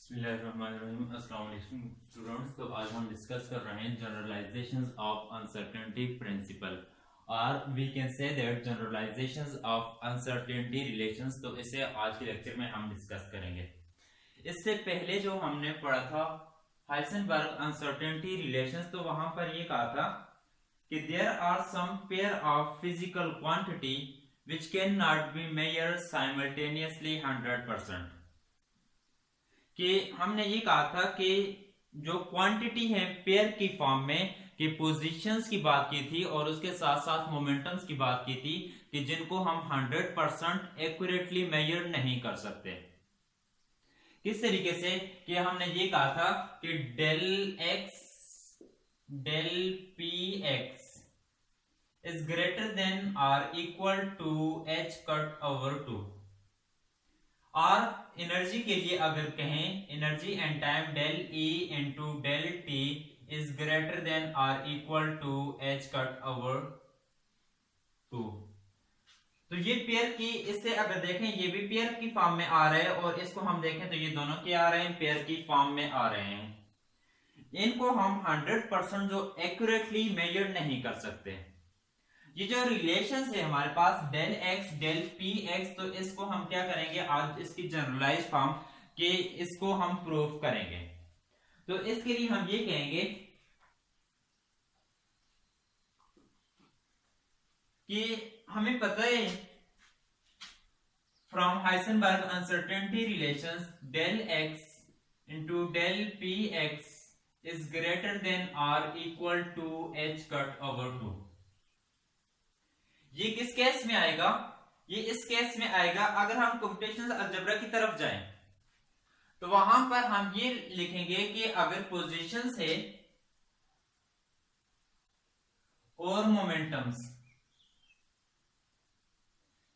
बिस्मिल्लाहिर्रहमानिर्रहीम। अस्सलाम वालेकुम स्टूडेंट्स। तो आज हम डिस्कस कर रहे हैं जनरलाइजेशंस ऑफ अनसर्टेनिटी प्रिंसिपल और we can say that generalisations of uncertainty relations. तो इसे आज के लेक्चर में हम डिस्कस करेंगे। इससे पहले जो हमने पढ़ा था हाइसेनबर्ग अनसर्टेनिटी रिलेशंस, तो वहां पर ये कहा था कि there are some pair of physical quantity which cannot be measured simultaneously 100%। कि हमने ये कहा था कि जो क्वांटिटी है पेयर की फॉर्म में कि पोजीशंस की बात की थी और उसके साथ साथ मोमेंटम्स की बात की थी कि जिनको हम 100% एक्यूरेटली मेजर नहीं कर सकते। किस तरीके से कि हमने ये कहा था कि del x del P x is greater than or equal to H cut over 2। और एनर्जी के लिए अगर कहें energy and time del E into del T is greater than or equal to H cut over 2। तो ये pair की, इससे अगर देखें ये भी पेयर की फॉर्म में आ रहे हैं और इसको हम देखें तो ये दोनों क्या आ रहे हैं, पेयर की फॉर्म में आ रहे हैं। इनको हम 100% जो एक्यूरेटली मेजर नहीं कर सकते। ये जो रिलेशंस है हमारे पास del x del P x, तो इसको हम क्या करेंगे आज इसकी जनरलाइज फॉर्म के इसको हम प्रूफ करेंगे। तो इसके लिए हम ये कहेंगे कि हमें पता है from Heisenberg uncertainty relations del x into del P x is greater than or equal to H cut over 2। ये किस केस में आएगा, ये इस केस में आएगा अगर हम कंप्यूटेशनल अलजेब्रा की तरफ जाएं तो वहां पर हम ये लिखेंगे कि अगर पोजीशंस है और मोमेंटम्स,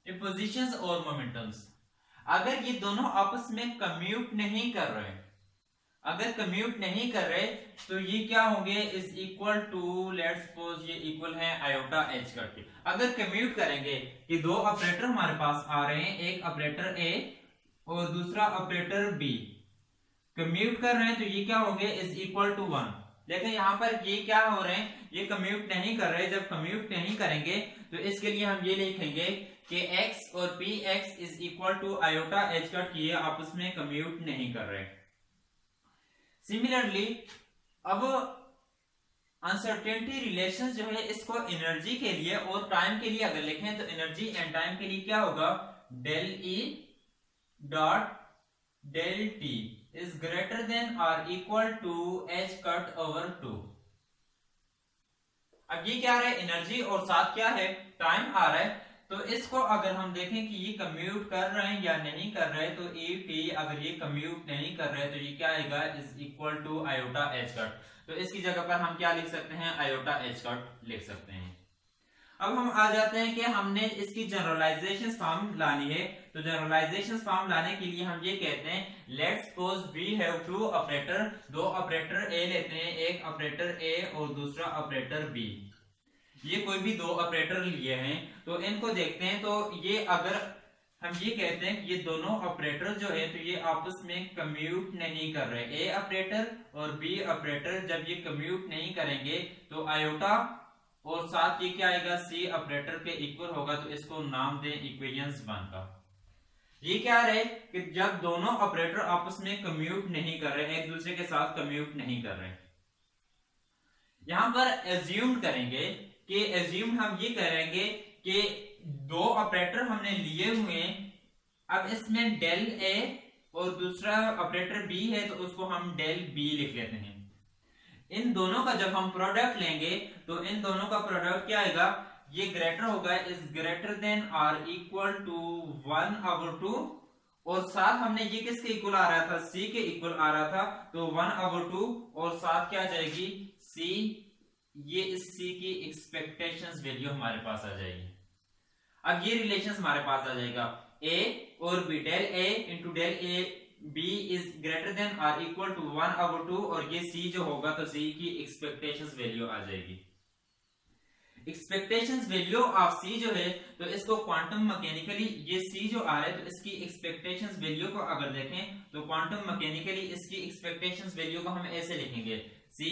ये पोजीशंस और मोमेंटम्स अगर ये दोनों आपस में कम्यूट नहीं कर रहे, अगर कम्यूट नहीं कर रहे तो ये क्या होंगे, is equal to let's suppose ये इक्वल है आयोटा एच करके। अगर कम्यूट करेंगे कि दो ऑपरेटर हमारे पास आ रहे हैं, एक ऑपरेटर ए और दूसरा ऑपरेटर बी कम्यूट कर रहे हैं तो ये क्या होंगे, इज इक्वल टू 1। लेकिन यहाँ पर ये क्या हो रहे हैं, ये कम्यूट नहीं कर रहे। जब कम्यूट नहीं करेंगे तो इसके लिए हम ये लिखेंगे कि x और P x is equal to iota H cut, ये आपस में कम्यूट नहीं कर रहे। सिमिलरली अब अनसर्टेनिटी रिलेशंस जो है इसको एनर्जी के लिए और टाइम के लिए अगर लिखें तो एनर्जी एंड टाइम के लिए क्या होगा, del E dot del T is greater than or equal to H cut over 2। अब ये क्या आ रहा है, एनर्जी और साथ क्या है, टाइम आ रहा है। तो इसको अगर हम देखें कि ये कम्यूट कर रहे हैं या नहीं कर रहे, तो ए टी अगर ये कम्यूट नहीं कर रहे तो ये क्या आएगा, is equal to iota H cut. तो इसकी जगह पर हम क्या लिख सकते हैं, आयोटा एच कट लिख सकते हैं। अब हम आ जाते हैं कि हमने इसकी जनरलाइजेशन फॉर्म लानी है। तो जनरलाइजेशन फॉर्म लाने के लिए हम ये कहते हैं let's suppose we have two operator, दो ऑपरेटर ए लेते हैं, एक ऑपरेटर ए और दूसरा ऑपरेटर बी। ये कोई भी दो ऑपरेटर लिए हैं तो इनको देखते हैं। तो ये अगर हम ये कहते हैं कि ये दोनों ऑपरेटर जो है तो ये आपस में कम्यूट नहीं कर रहे, ए ऑपरेटर और बी ऑपरेटर जब ये कम्यूट नहीं करेंगे तो आयोटा और साथ ये क्या आएगा, सी ऑपरेटर के इक्वल होगा। तो इसको नाम दें इक्वेशंस 1 का। ये क्या रहे कि जब दोनों ऑपरेटर आपस में कम्यूट नहीं कर रहे, एक दूसरे के साथ कम्यूट नहीं कर रहे, यहां पर एज्यूम करेंगे कि एज्यूम हम ये करेंगे कि दो ऑपरेटर हमने लिए हुए हैं। अब इसमें डेल ए और दूसरा ऑपरेटर बी है तो उसको हम डेल बी लिख लेते हैं। इन दोनों का जब हम प्रोडक्ट लेंगे तो इन दोनों का प्रोडक्ट क्या आएगा, ये ग्रेटर होगा, is greater than or equal to 1/2 और साथ हमने ये किसके इक्वल आ रहा था, सी के इक्वल आ रहा था। तो 1/2 और साथ क्या आ जाएगी, सी, ये इस सी की एक्सपेक्टेशंस वैल्यू हमारे पास आ जाएगी। अब ये रिलेशन हमारे पास आ जाएगा ए और B, del A into del A B is greater than or equal to 1/2 और ये सी जो होगा तो सी की एक्सपेक्टेशंस वैल्यू आ जाएगी। एक्सपेक्टेशंस वैल्यू ऑफ सी जो है, तो इसको क्वांटम मैकेनिकली ये सी जो आ रहा है, तो इसकी एक्सपेक्टेशंस वैल्यू को अगर देखें तो क्वांटम मैकेनिकली इसकी एक्सपेक्टेशंस वैल्यू को हम ऐसे लिखेंगे, C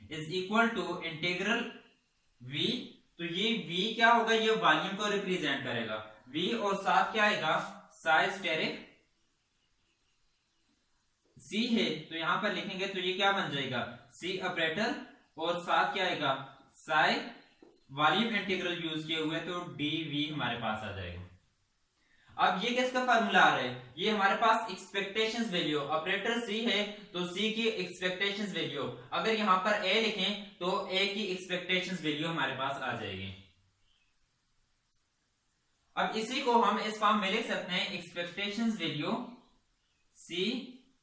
is equal to integral V. तो ये v क्या होगा, ये वॉल्यूम को रिप्रेजेंट करेगा, v और साथ क्या आएगा, साई स्टेरिक c है, तो यहां पर लिखेंगे तो ये क्या बन जाएगा, c ऑपरेटर और साथ क्या आएगा, साई वॉल्यूम इंटीग्रल यूज किए हुए, तो dv हमारे पास आ जाएगा। अब ये किसका फार्मूला आ रहा है, ये हमारे पास एक्सपेक्टेशंस वैल्यू, ऑपरेटर सी है तो सी की एक्सपेक्टेशंस वैल्यू, अगर यहां पर ए लिखें तो ए की एक्सपेक्टेशंस वैल्यू हमारे पास आ जाएगी। अब इसी को हम इस फॉर्म में लिख सकते हैं, expectations value C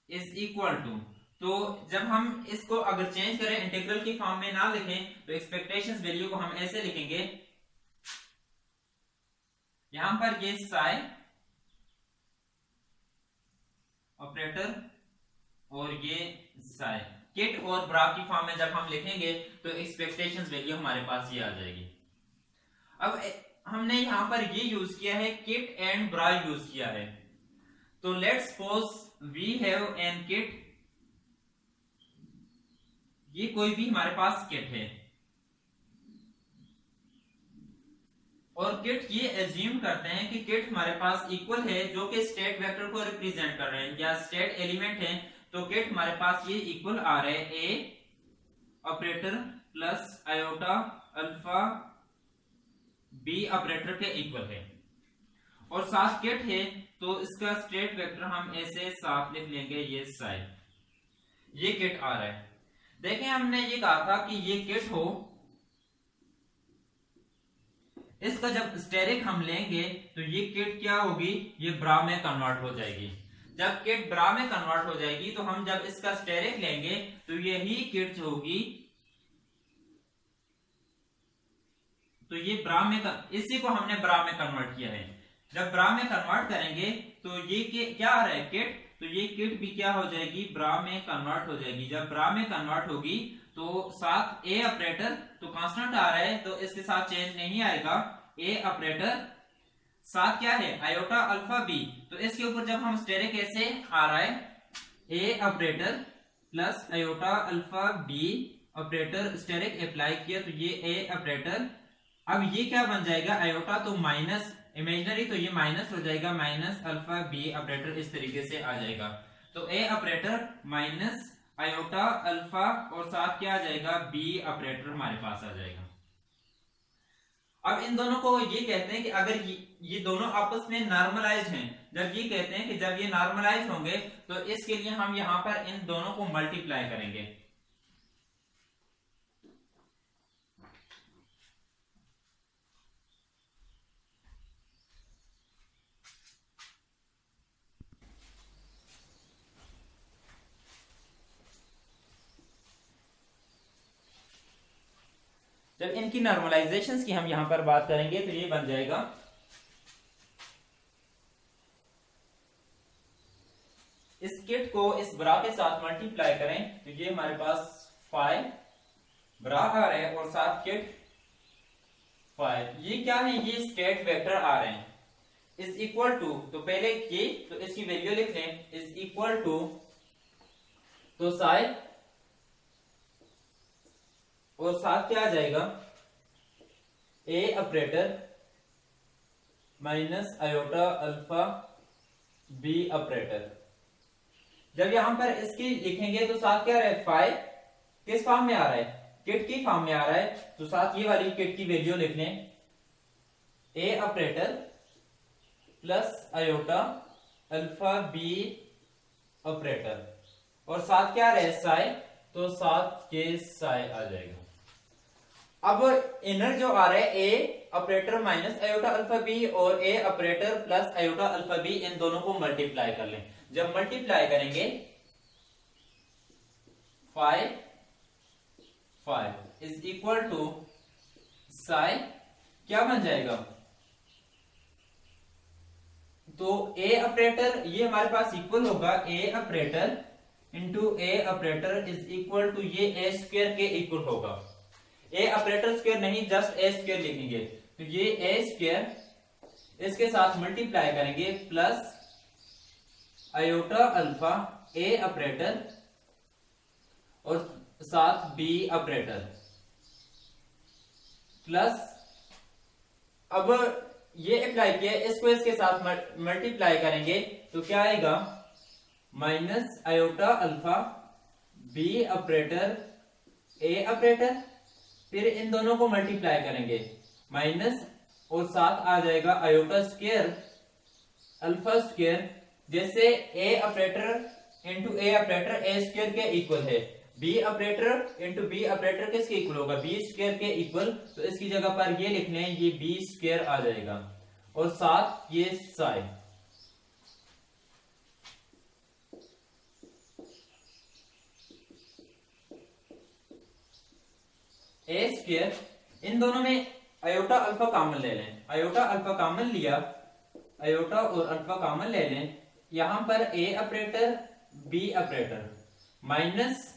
is equal to, तो जब हम इसको अगर चेंज करें इंटीग्रल की फॉर्म में ना लिखें तो एक्सपेक्टेशंस वैल्यू को हम ऐसे लिखेंगे, यहां पर ये साई ऑपरेटर और ये साई, किट और ब्रा की फॉर्म में जब हम लिखेंगे तो एक्सपेक्टेशंस वैल्यू हमारे पास ये आ जाएगी। अब हमने यहां पर ये यूज किया है, किट एंड ब्रा यूज किया है, तो let's suppose we have an ket, ये कोई भी हमारे पास किट है और किट ये एज्यूम करते हैं कि किट हमारे पास इक्वल है, जो कि स्टेट वेक्टर को रिप्रेजेंट कर रहे हैं या स्टेट एलिमेंट है, तो किट हमारे पास ये इक्वल आ रहे हैं A operator plus iota alpha B operator के इक्वल है, और साथ किट है तो इसका स्टेट वेक्टर हम ऐसे साफ लिख लेंगे, ये साई, ये किट आ रहा है। देखें हमने ये कहा था कि ये किट हो, इसका जब स्टेरिक हम लेंगे तो ये किट क्या होगी, ये ब्रा में कन्वर्ट हो जाएगी। जब किट ब्रा में कन्वर्ट हो जाएगी तो हम जब इसका स्टेरिक लेंगे तो यही किट होगी, तो ये ब्रा में इसी को हमने ब्रा में कन्वर्ट किया है। जब ब्रा में कन्वर्ट करेंगे तो ये क्या आ रहा है, किट, तो ये किट भी क्या हो जाएगी, ब्रा में कन्वर्ट हो जाएगी। जब ब्रा में कन्वर्ट होगी तो साथ ए ऑपरेटर, तो कांस्टेंट आ रहा है तो इसके साथ चेंज नहीं आएगा, ए ऑपरेटर साथ क्या है, आयोटा अल्फा बी, तो इसके ऊपर जब हम स्टेरिक ऐसे आ रहा है, A operator plus iota alpha B operator asterisk apply किया तो ये ए ऑपरेटर, अब ये क्या बन जाएगा, आयोटा तो माइनस इमेजिनरी, तो ये माइनस हो जाएगा, माइनस अल्फा बी ऑपरेटर इस तरीके से आ जाएगा, तो A operator minus iota alpha और साथ क्या आ जाएगा, बी ऑपरेटर हमारे पास आ जाएगा। अब इन दोनों को ये कहते हैं कि अगर ये दोनों आपस में नॉर्मलाइज हैं, जब ये कहते हैं कि जब ये नॉर्मलाइज होंगे तो इसके लिए हम यहां पर इन दोनों को मल्टीप्लाई करेंगे। जब इनकी नॉर्मलाइजेशंस की हम यहां पर बात करेंगे तो ये बन जाएगा, इस किट को इस ब्रा के साथ मल्टीप्लाई करें तो ये हमारे पास 5 ब्रा आ रहे हैं और साथ किट 5, ये क्या है, ये स्टेट वेक्टर आ रहे हैं, इज इक्वल टू, तो पहले ये तो इसकी वैल्यू लिख लें, इज इक्वल टू, तो साई और साथ क्या आ जाएगा, A operator minus iota alpha B operator. जब यहां पर इसकी लिखेंगे तो साथ क्या रहा है, 5 किस फॉर्म में आ रहा है, किट की फॉर्म में आ रहा है, तो साथ ये वाली किट की वैल्यू लिख लें, A operator plus iota alpha B operator और साथ क्या रहे, साई, तो साथ के साई आ जाएगा। अब इनर जो आ रहा है, A operator minus iota alpha B और A operator plus iota alpha B, इन दोनों को मल्टीप्लाई कर लें। जब मल्टीप्लाई करेंगे 5 इज इक्वल टू साई, क्या बन जाएगा, तो ए ऑपरेटर ये हमारे पास इक्वल होगा, A operator into A operator is equal to ये ए स्क्वायर के इक्वल होगा। ए ऑपरेटर स्क्वायर नहीं, जस्ट ए स्क्वायर लिखेंगे। तो ये ए स्क्वायर इसके साथ मल्टीप्लाई करेंगे plus iota alpha A operator और साथ बी ऑपरेटर प्लस, अब ये अप्लाई किया, इसको इसके साथ मल्टीप्लाई करेंगे तो क्या आएगा, minus iota alpha B operator A operator, फिर इन दोनों को मल्टीप्लाई करेंगे माइनस और साथ आ जाएगा आयोटा स्क्वायर अल्फा स्क्वायर, जैसे A operator into A operator A square के इक्वल है, B operator into B operator किसके इक्वल होगा, बी स्क्वायर के इक्वल। तो इसकी जगह पर ये लिखने हैं, ये बी स्क्वायर आ जाएगा और साथ ये साई। ए स्क्वायर, इन दोनों में आयोटा अल्फा कॉमन ले लें, आयोटा अल्फा कॉमन लिया, आयोटा और अल्फा कॉमन ले लें, यहां पर A operator B operator minus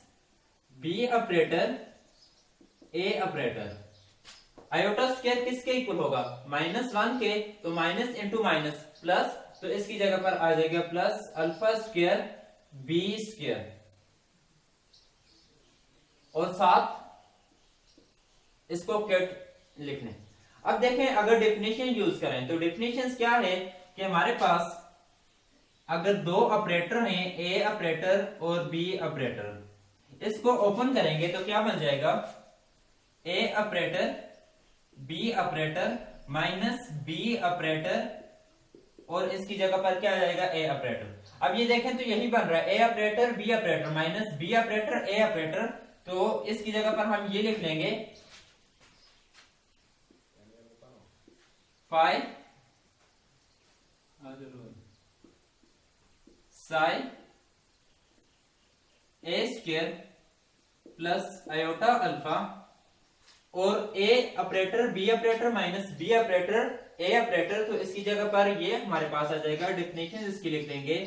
B operator A operator, iota square किसके इक्वल होगा, -1 के, तो माइनस इंटू माइनस प्लस, तो इसकी जगह पर आ जाएगा plus alpha square B square और साथ इसको कैट लिखने। अब देखें अगर डेफिनेशन यूज करें तो डेफिनेशन क्या है कि हमारे पास अगर दो ऑपरेटर हैं, ए ऑपरेटर और बी ऑपरेटर, इसको ओपन करेंगे तो क्या बन जाएगा, A operator B operator minus B operator और इसकी जगह पर क्या आ जाएगा, ए ऑपरेटर। अब ये देखें तो यही बन रहा है, A operator B operator minus B operator A operator, तो इसकी जगह पर हम ये लिख लेंगे phi psi A square plus iota alpha और A operator B operator minus B operator A operator, तो इसकी जगह पर ये हमारे पास आ जाएगा। डेफिनेशन इसकी लिख देंगे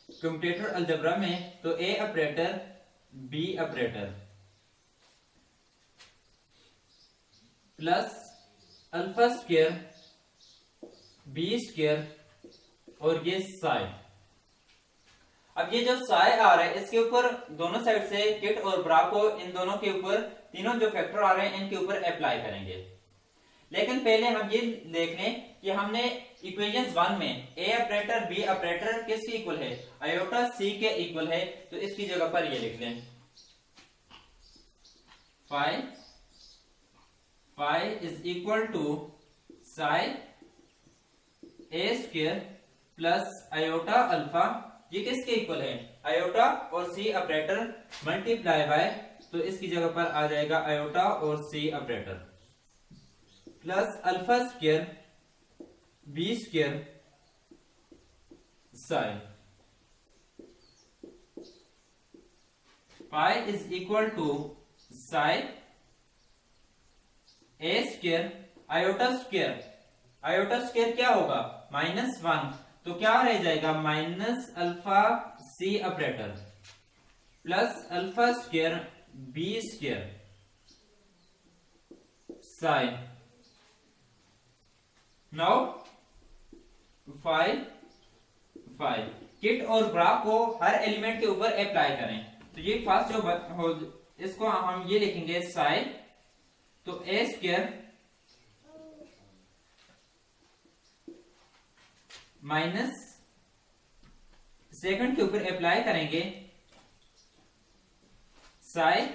कम्प्यूटेटर अलजेब्रा में, तो A operator B operator plus alpha square B square और ये साई। अब ये जो साई आ रहा है इसके ऊपर दोनों साइड से किट और ब्रा को, इन दोनों के ऊपर तीनों जो फैक्टर आ रहे हैं इनके ऊपर अप्लाई करेंगे। लेकिन पहले हम ये देख लें कि हमने इक्वेशन 1 में ए ऑपरेटर बी ऑपरेटर किसके इक्वल है, आयोटा सी के इक्वल है, तो इसकी जगह पर ये लिख लें phi phi is equal to psi A square plus iota alpha, ये किसके इक्वल है, आयोटा और सी ऑपरेटर मल्टीप्लाई बाय, तो इसकी जगह पर आ जाएगा आयोटा और C operator plus alpha square B square psi. Pi is equal to psi A square iota square, iota square क्या होगा, -1, तो क्या रह जाएगा, minus alpha C operator plus alpha square B square psi. Now five ket और bra को हर element के ऊपर अप्लाई करें। तो ये फर्स्ट जो इसको हम ये लिखेंगे साइन, तो ए स्क्वायर माइनस सेकंड के ऊपर अप्लाई करेंगे साई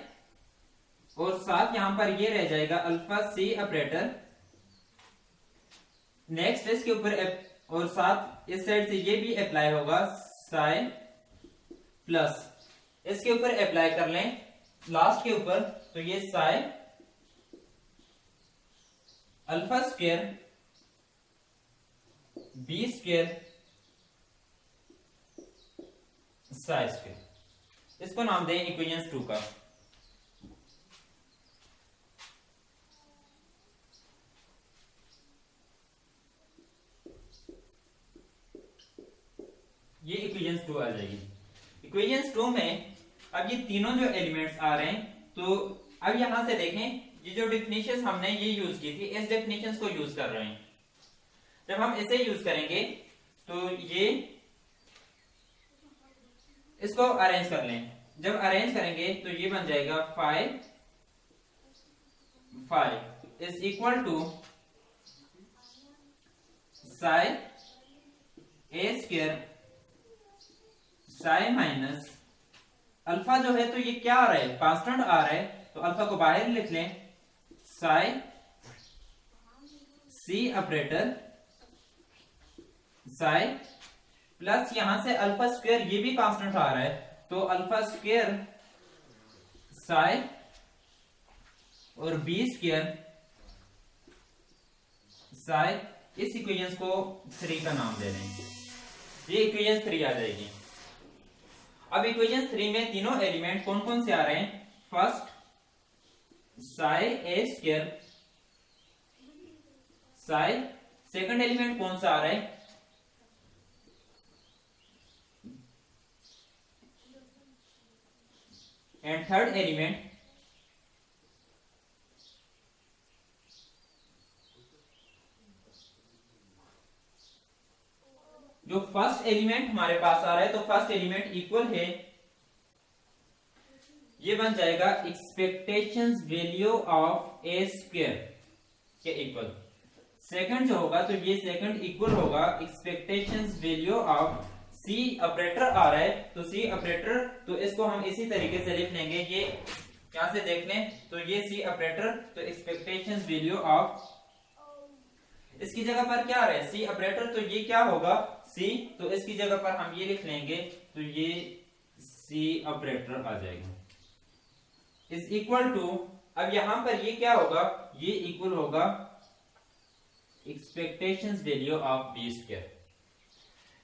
और साथ यहां पर ये रह जाएगा अल्फा सी ऑपरेटर। नेक्स्ट इसके ऊपर और साथ इस साइड से ये भी अप्लाई होगा साई प्लस इसके ऊपर अप्लाई कर लें लास्ट के ऊपर, तो ये psi alpha square B square psi square, इसको नाम दें इक्वेशन 2 का। ये इक्वेशन 2 आ जाएगी। इक्वेशन 2 में अब ये तीनों जो एलिमेंट्स आ रहे हैं, तो अब यहां से देखें ये जो डेफिनेशन हमने ये यूज की थी, इस डेफिनेशन को यूज कर रहे हैं। जब हम इसे यूज करेंगे तो ये इसको अरेंज कर लें। जब अरेंज करेंगे तो ये बन जाएगा 5 is equal to psi A square psi minus alpha जो है तो ये क्या आ रहा है, कांस्टेंट आ रहा है, तो अल्फा को बाहर लिख लें, psi C operator psi plus यहां से अल्फा स्क्वायर, ये भी कांस्टेंट आ रहा है, तो अल्फा स्क्वायर साई और बी स्क्वायर साई। इस इक्वेशन को 3 का नाम दे दें, ये इक्वेशन 3 आ जाएगी। अब इक्वेशन 3 में तीनों एलिमेंट कौन कौन से आ रहे हैं, first Sai A square Sai, second element कौन सा आ रहा है, एंड थर्ड एलिमेंट जो फर्स्ट एलिमेंट हमारे पास आ रहा है, तो फर्स्ट एलिमेंट इक्वल है, ये बन जाएगा expectations value of A square के इक्वल। सेकंड जो होगा तो ये सेकंड इक्वल होगा expectations value of C operator आ रहा है, तो सी ऑपरेटर, तो इसको हम इसी तरीके से लिख लेंगे, ये यहां से देख लें, तो ये सी ऑपरेटर, तो एक्सपेक्टेशंस वैल्यू ऑफ, इसकी जगह पर क्या आ रहा है, सी ऑपरेटर, तो ये क्या होगा सी, तो इसकी जगह पर हम ये लिख लेंगे, तो ये सी ऑपरेटर आ जाएगा, इज इक्वल टू, अब यहां पर ये क्या होगा, ये इक्वल होगा expectations value of B square.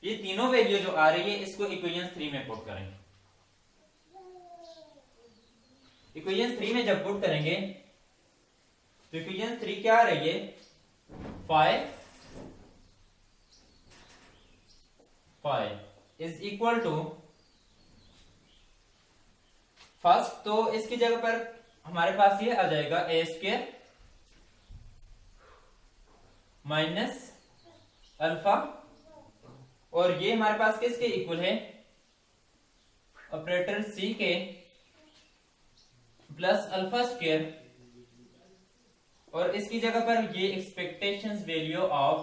ये तीनों वैल्यू जो आ रही है इसको इक्वेशन 3 में पुट करेंगे। इक्वेशन 3 में जब पुट करेंगे तो इक्वेशन 3 क्या आ रही है, 5 इज इक्वल टू फर्स्ट, तो इसकी जगह पर हमारे पास ये आ जाएगा ए स्क्वायर माइनस अल्फा, और ये हमारे पास किसके इक्वल है, ऑपरेटर सी के प्लस अल्फा स्क्वायर, और इसकी जगह पर ये expectations value of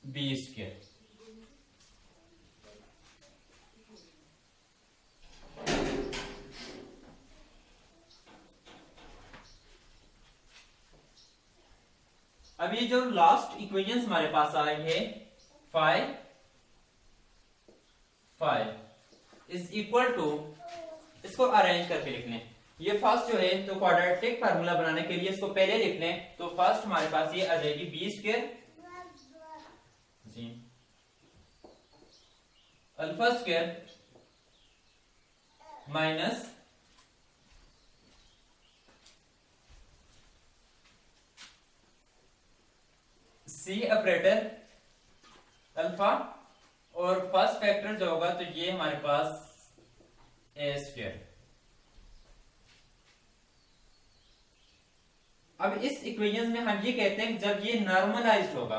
B square. अब ये जो लास्ट इक्वेशन हमारे पास आ रही है 5 इज इक्वल टू, इसको अरेंज करके लिख लें। ये फर्स्ट जो है तो क्वाड्रेटिक फार्मूला बनाने के लिए इसको पहले लिख लें, तो फर्स्ट हमारे पास ये आ जाएगी B square G alpha square minus C operator alpha, और फर्स्ट फैक्टर जो होगा तो ये हमारे पास ए स्क्वायर। अब इस इक्वेशन में हम ये कहते हैं कि जब ये नॉर्मलाइज्ड होगा,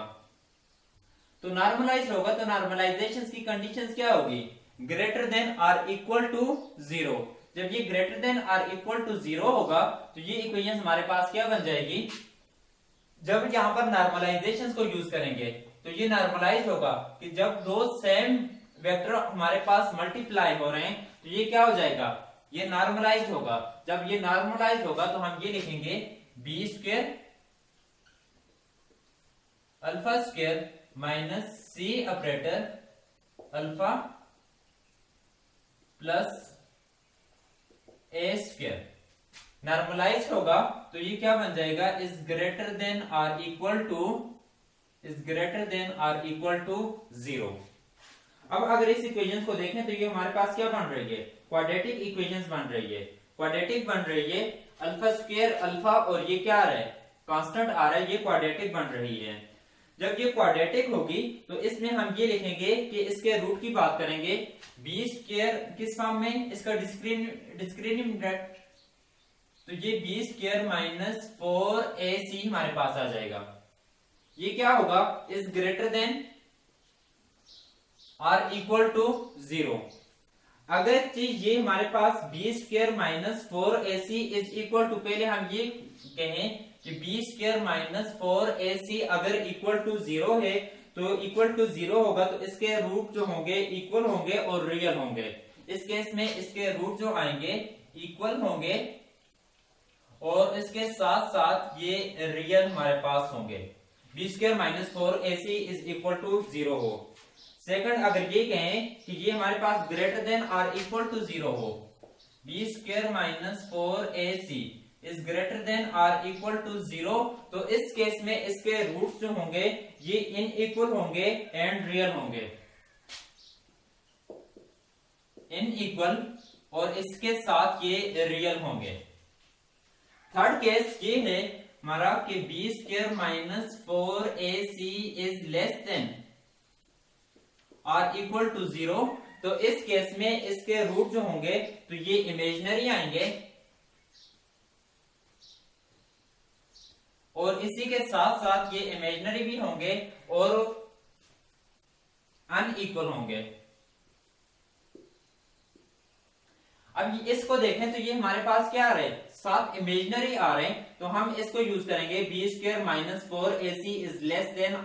तो नॉर्मलाइज्ड होगा तो नॉर्मलाइजेशन की कंडीशंस क्या होगी, greater than or equal to 0। जब ये greater than or equal to 0 होगा तो ये इक्वेशन हमारे पास क्या बन जाएगी, जब यहां पर नॉर्मलाइजेशन को यूज करेंगे तो ये नॉर्मलाइज होगा कि जब दो सेम वेक्टर हमारे पास मल्टीप्लाई हो रहे हैं तो ये क्या हो जाएगा, ये नॉर्मलाइज होगा। जब ये नॉर्मलाइज होगा तो हम ये लिखेंगे B square alpha square minus C operator alpha plus A square. Normalise होगा तो ये क्या बन जाएगा, is greater than or equal to 0। अब अगर इस इक्वेशन को देखें तो ये हमारे पास क्या बन रही है, क्वाड्रेटिक इक्वेशंस बन रही है, क्वाड्रेटिक बन रही है, अल्फा स्क्वायर अल्फा और ये क्या आ रहा है, कांस्टेंट आ रहा है, ये क्वाड्रेटिक बन रही है। जब ये क्वाड्रेटिक होगी तो इसमें हम ये लिखेंगे कि इसके रूट की बात करेंगे, बी स्क्वायर किस फॉर्म में, इसका डिस्क्रिमिनेंट, तो ये बी स्क्वायर माइनस 4ac हमारे पास आ जाएगा। ये क्या होगा, is greater than or equal to 0। अगर चीज ये हमारे पास B square minus 4ac is equal to, पहले हम ये कहें कि बी स्क्वायर माइनस 4ac अगर इक्वल टू 0 है, तो इक्वल टू 0 होगा तो इसके रूट जो होंगे इक्वल होंगे और रियल होंगे। इस केस में इसके रूट जो आएंगे इक्वल होंगे और इसके साथ साथ ये रियल हमारे पास होंगे। B square minus 4ac is equal to 0 हो। सेकंड, अगर ये कहें कि ये हमारे पास greater than or equal to 0 हो, B square minus 4ac is greater than or equal to 0, तो इस केस में इसके रूट्स जो होंगे ये इनइक्वल होंगे एंड रियल होंगे, इनइक्वल और इसके साथ ये रियल होंगे। थर्ड केस ये है हमारा कि B square minus 4ac is less than or equal to 0, तो इस केस में इसके रूट जो होंगे तो ये इमेजिनरी आएंगे और इसी के साथ साथ ये इमेजिनरी भी होंगे और अनइक्वल होंगे। अब इसको देखें तो ये हमारे पास क्या आ रहे हैं, 7 इमेजिनरी आ रहे हैं, तो हम इसको यूज करेंगे B square minus 4ac is less than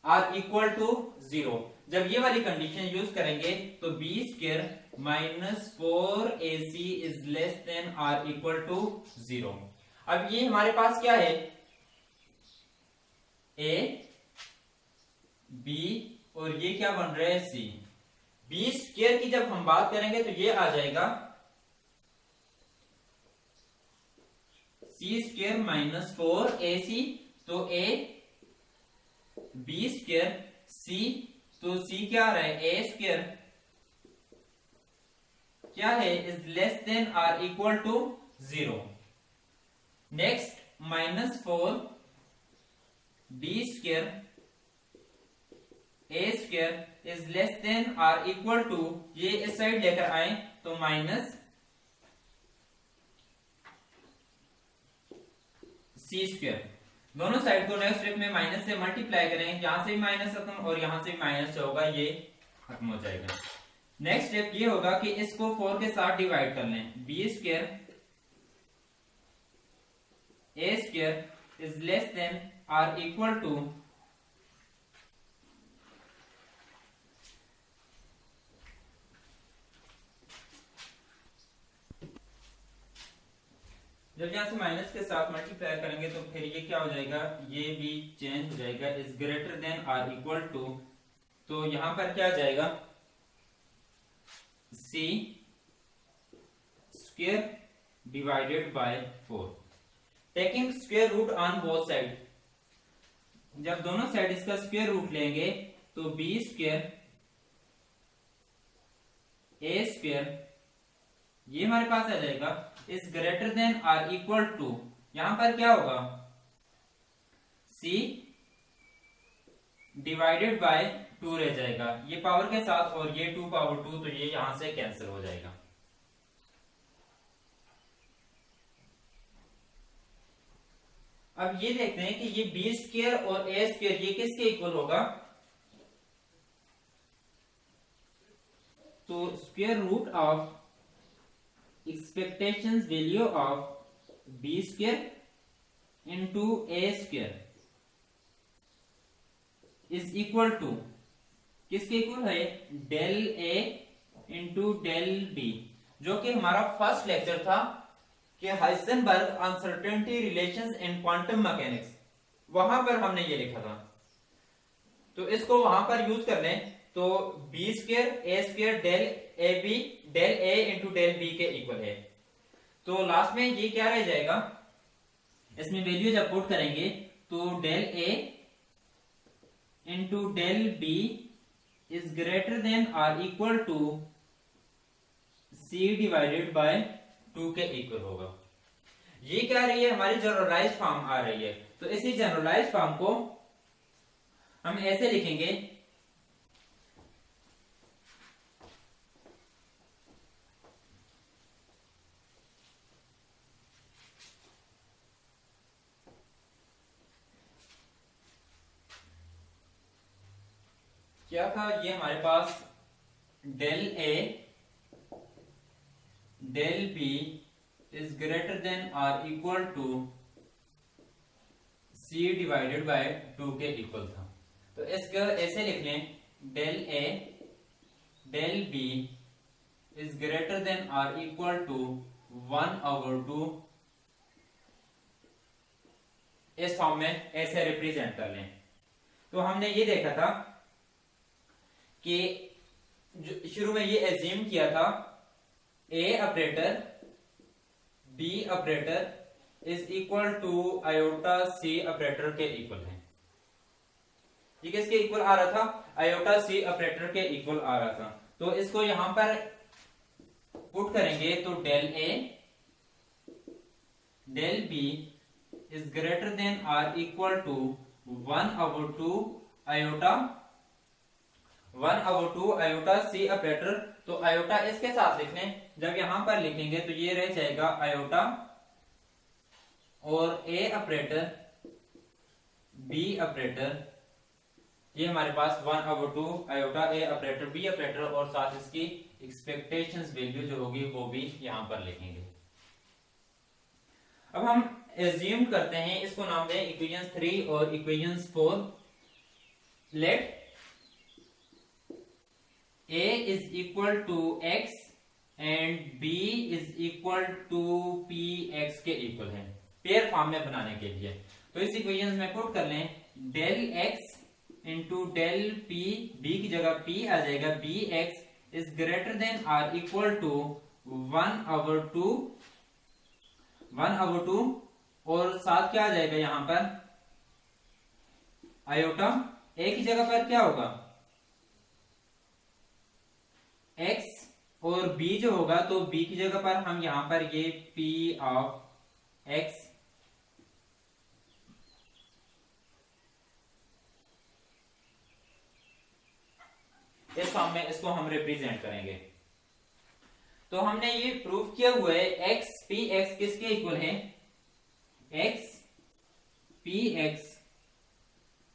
or equal to 0। जब ये वाली कंडीशन यूज करेंगे तो B square minus 4ac is less than or equal to 0। अब ये हमारे पास क्या है, a b और ये क्या बन रहा है c। बी स्क्वायर की जब हम बात करेंगे तो ये आ जाएगा c स्क्वायर माइनस 4ac, तो a बी स्क्वायर c, तो c क्या आ रहा है, a स्क्वायर क्या है, is less than or equal to 0। Next minus 4 b square a square is less than or equal to, ये इस साइड लेकर आए तो माइनस c स्क्वायर। दोनों साइड को नेक्स्ट स्टेप में माइनस से मल्टीप्लाई करें, यहां से भी माइनस खत्म और यहां से भी माइनस होगा, ये खत्म हो जाएगा। नेक्स्ट स्टेप ये होगा कि इसको 4 के साथ डिवाइड कर लें, B square a square is less than or equal to जब यहां से माइनस के साथ मल्टीप्लाई करेंगे तो फिर ये क्या हो जाएगा, ये भी चेंज हो जाएगा, is greater than or equal to, तो यहां पर क्या जाएगा c square divided by 4। Taking square root on both side, जब दोनों साइड इसका स्क्वायर रूट लेंगे तो बी स्क्वायर a स्क्वायर ये हमारे पास आ जाएगा is greater than or equal to, यहां पर क्या होगा c डिवाइडेड बाय 2 रह जाएगा, ये पावर के साथ और ये 2 पावर 2, तो ये यहां से कैंसिल हो जाएगा। अब ये देखते हैं कि ये बी स्क्वायर और ए स्क्वायर ये किसके इक्वल होगा, तो square root of expectations value of B square into A square is equal to किसके इक्वल है, del A into del B, जो कि हमारा फर्स्ट लेक्चर था कि Heisenberg uncertainty relations in quantum mechanics, वहां पर हमने ये लिखा था, तो इसको वहां पर यूज कर लें, तो B square A square del A B del A into del B के इक्वल है, तो लास्ट में ये क्या रह जाएगा, इसमें वैल्यू जब पुट करेंगे तो del A into del B is greater than or equal to C divided by 2 के इक्वल होगा। ये क्या रही है, हमारी जनरलाइज्ड फॉर्म आ रही है, तो इसी जनरलाइज्ड फॉर्म को हम ऐसे लिखेंगे, क्या था ये हमारे पास del A del B is greater than or equal to C divided by 2 के इक्वल था। तो इसको ऐसे लिख लें, del A del B is greater than or equal to 1/2। इस फॉर्म में ऐसे रिप्रेजेंट कर लें। तो हमने ये देखा था कि शुरू में ये एज्यूम किया था A operator B operator is equal to iota C operator के इक्वल है। ये किसके इक्वल आ रहा था? आयोटा सी ऑपरेटर के इक्वल आ रहा था। तो इसको यहां पर पुट करेंगे तो del A del B is greater than or equal to 1/2 iota 1/2 iota C operator. तो आयोटा इसके साथ लिख लें, जब यहां पर लिखेंगे तो ये रह जाएगा आयोटा और ए ऑपरेटर बी ऑपरेटर, ये हमारे पास 1/2 आयोटा ए ऑपरेटर बी ऑपरेटर और साथ इसकी एक्सपेक्टेशंस वैल्यू जो होगी वो भी यहां पर लिखेंगे। अब हम एज्यूम करते हैं, इसको नाम दें इक्वेशन 3 और equation 4। Let a is equal to x and b is equal to px के इक्वल है, पेयर फॉर्म में बनाने के लिए। तो इस इक्वेशन में पुट कर लें, del x into del p, b की जगह p आ जाएगा, bx is greater than or equal to 1/2 और साथ क्या आ जाएगा यहां पर आयोटा, a की जगह पर क्या होगा x और b जो होगा, तो b की जगह पर हम यहां पर ये p ऑफ x इस फॉर्म में इसको हम रिप्रेजेंट करेंगे। तो हमने ये प्रूव किया हुआ है x p x किसके इक्वल है, x p x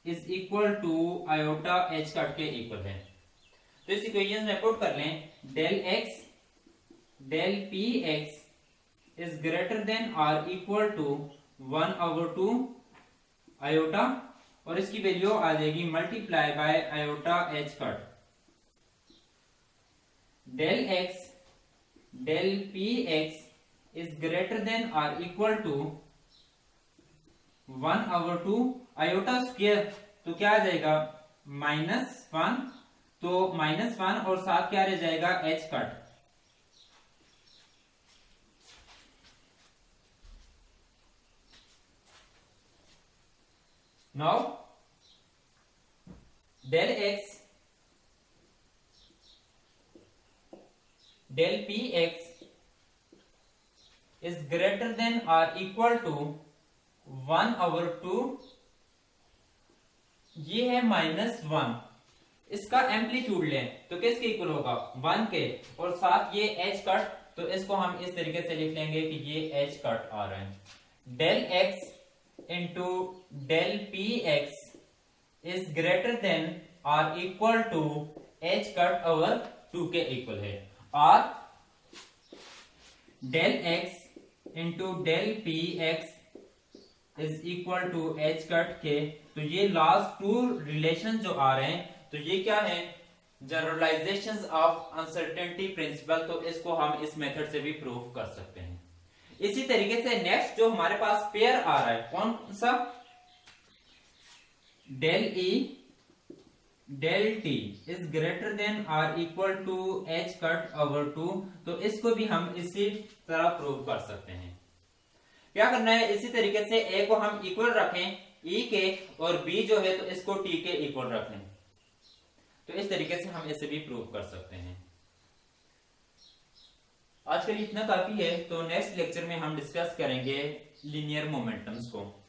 is equal to iota h cut के इक्वल है। तो इस इक्वेशन में पुट कर लें, del x del p x is greater than or equal to 1/2 iota और इसकी वैल्यू आ जाएगी multiply by iota h cut. Del x del p x is greater than or equal to 1/2 iota square, तो क्या आ जाएगा -1, तो -1 और साथ क्या रह जाएगा h cut. Now del x del p x is greater than or equal to 1/2, ये है -1, इसका एम्पलीट्यूड लें तो किसके इक्वल होगा 1 के और साथ ये h कट, तो इसको हम इस तरीके से लिख लेंगे कि ये h कट आ रहा है। Del x into del p x is greater than or equal to h cut over 2 के इक्वल है, और del x into del p x is equal to h cut के। तो ये लास्ट टू रिलेशन जो आ रहे हैं, तो ये क्या है जनरलाइजेशंस ऑफ अनसर्टेनिटी प्रिंसिपल, तो इसको हम इस मेथड से भी प्रूव कर सकते हैं। इसी तरीके से नेक्स्ट जो हमारे पास पेयर आ रहा है कौन सा, del E del T is greater than or equal to h cut over 2, तो इसको भी हम इसी तरह प्रूव कर सकते हैं। क्या करना है, इसी तरीके से a को हम इक्वल रखें e के और b जो है तो इसको t के इक्वल रखें, तो इस तरीके से हम इसे भी प्रूव कर सकते हैं। आज के लिए इतना काफी है, तो नेक्स्ट लेक्चर में हम डिस्कस करेंगे लीनियर मोमेंटम्स को।